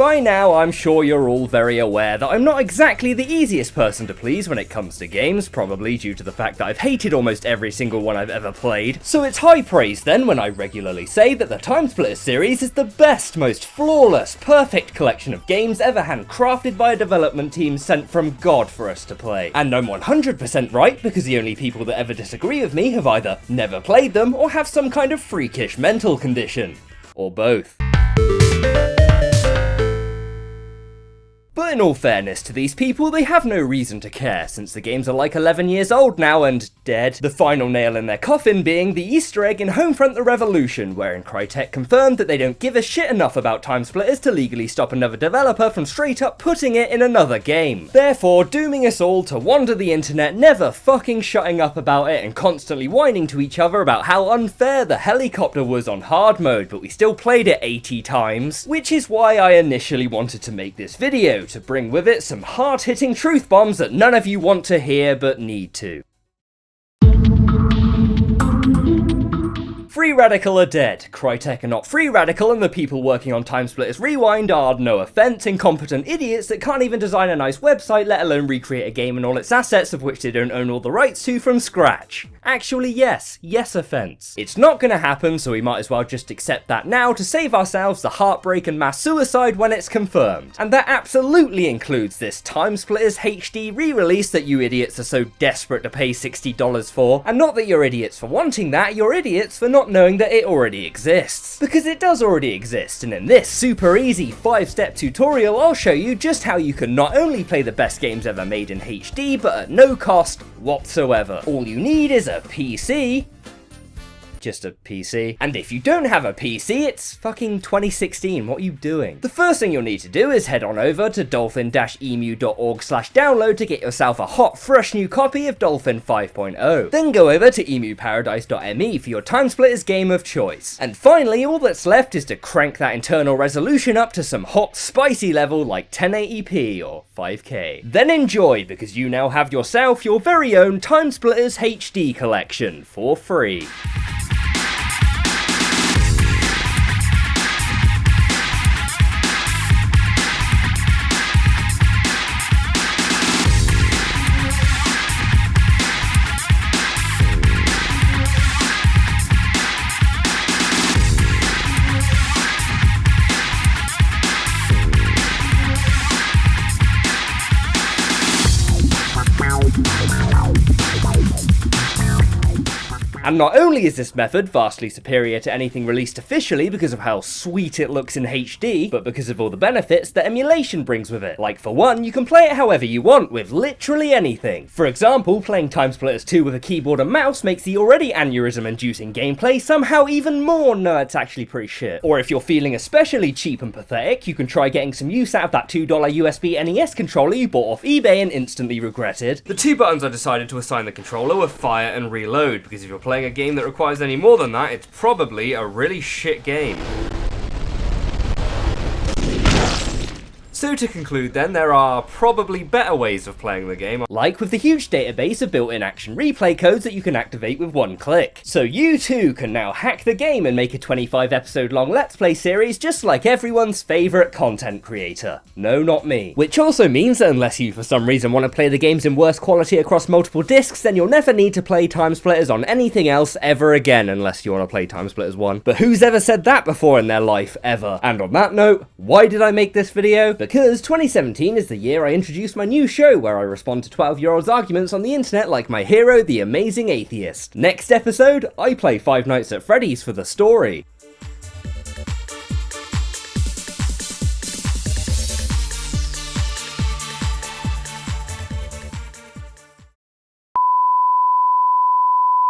By now, I'm sure you're all very aware that I'm not exactly the easiest person to please when it comes to games, probably due to the fact that I've hated almost every single one I've ever played. So it's high praise then when I regularly say that the Timesplitters series is the best, most flawless, perfect collection of games ever handcrafted by a development team sent from God for us to play. And I'm 100% right, because the only people that ever disagree with me have either never played them or have some kind of freakish mental condition. Or both. But in all fairness to these people, they have no reason to care, since the games are like 11 years old now and dead. The final nail in their coffin being the Easter egg in Homefront the Revolution, wherein Crytek confirmed that they don't give a shit enough about Timesplitters to legally stop another developer from straight up putting it in another game. Therefore, dooming us all to wander the internet, never fucking shutting up about it and constantly whining to each other about how unfair the helicopter was on hard mode, but we still played it 80 times. Which is why I initially wanted to make this video, to bring with it some hard-hitting truth bombs that none of you want to hear but need to. Free Radical are dead. Crytek are not Free Radical, and the people working on Timesplitters Rewind are, no offense, incompetent idiots that can't even design a nice website, let alone recreate a game and all its assets of which they don't own all the rights to from scratch. Actually, yes offense. It's not gonna happen, so we might as well just accept that now to save ourselves the heartbreak and mass suicide when it's confirmed. And that absolutely includes this Timesplitters HD re-release that you idiots are so desperate to pay $60 for. And not that you're idiots for wanting that, you're idiots for not knowing that it already exists. Because it does already exist, and in this super easy 5-step tutorial I'll show you just how you can not only play the best games ever made in HD, but at no cost whatsoever. All you need is a PC. Just a PC. And if you don't have a PC, it's fucking 2016, what are you doing? The first thing you'll need to do is head on over to dolphin-emu.org/download to get yourself a hot, fresh new copy of Dolphin 5.0. Then go over to emuparadise.me for your Timesplitters game of choice. And finally, all that's left is to crank that internal resolution up to some hot, spicy level like 1080p or 5K. Then enjoy, because you now have yourself your very own Timesplitters HD collection for free. And not only is this method vastly superior to anything released officially because of how sweet it looks in HD, but because of all the benefits that emulation brings with it. Like for one, you can play it however you want, with literally anything. For example, playing Timesplitters 2 with a keyboard and mouse makes the already aneurysm-inducing gameplay somehow even more no, it's actually pretty shit. Or if you're feeling especially cheap and pathetic, you can try getting some use out of that $2 USB NES controller you bought off eBay and instantly regretted. The two buttons I decided to assign the controller were fire and reload, because if you're playing a game that requires any more than that, it's probably a really shit game. So to conclude then, there are probably better ways of playing the game, like with the huge database of built-in action replay codes that you can activate with one click. So you too can now hack the game and make a 25 episode long Let's Play series just like everyone's favourite content creator. No, not me. Which also means that unless you for some reason want to play the games in worse quality across multiple discs, then you'll never need to play Timesplitters on anything else ever again, unless you want to play Timesplitters 1. But who's ever said that before in their life, ever? And on that note, why did I make this video? Because 2017 is the year I introduced my new show where I respond to 12-year-olds' arguments on the internet like my hero, the Amazing Atheist. Next episode, I play Five Nights at Freddy's for the story.